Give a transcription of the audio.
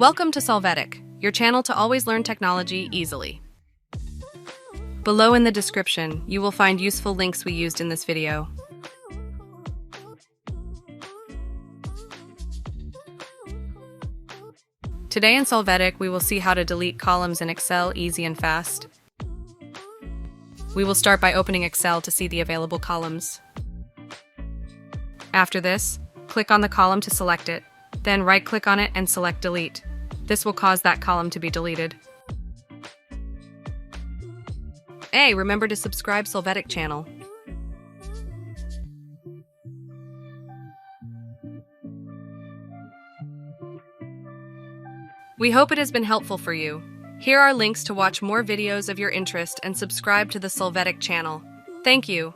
Welcome to Solvetic, your channel to always learn technology easily. Below in the description, you will find useful links we used in this video. Today in Solvetic, we will see how to delete columns in Excel easy and fast. We will start by opening Excel to see the available columns. After this, click on the column to select it, then right-click on it and select Delete. This will cause that column to be deleted. Hey, remember to subscribe Solvetic channel. We hope it has been helpful for you. Here are links to watch more videos of your interest and subscribe to the Solvetic channel. Thank you.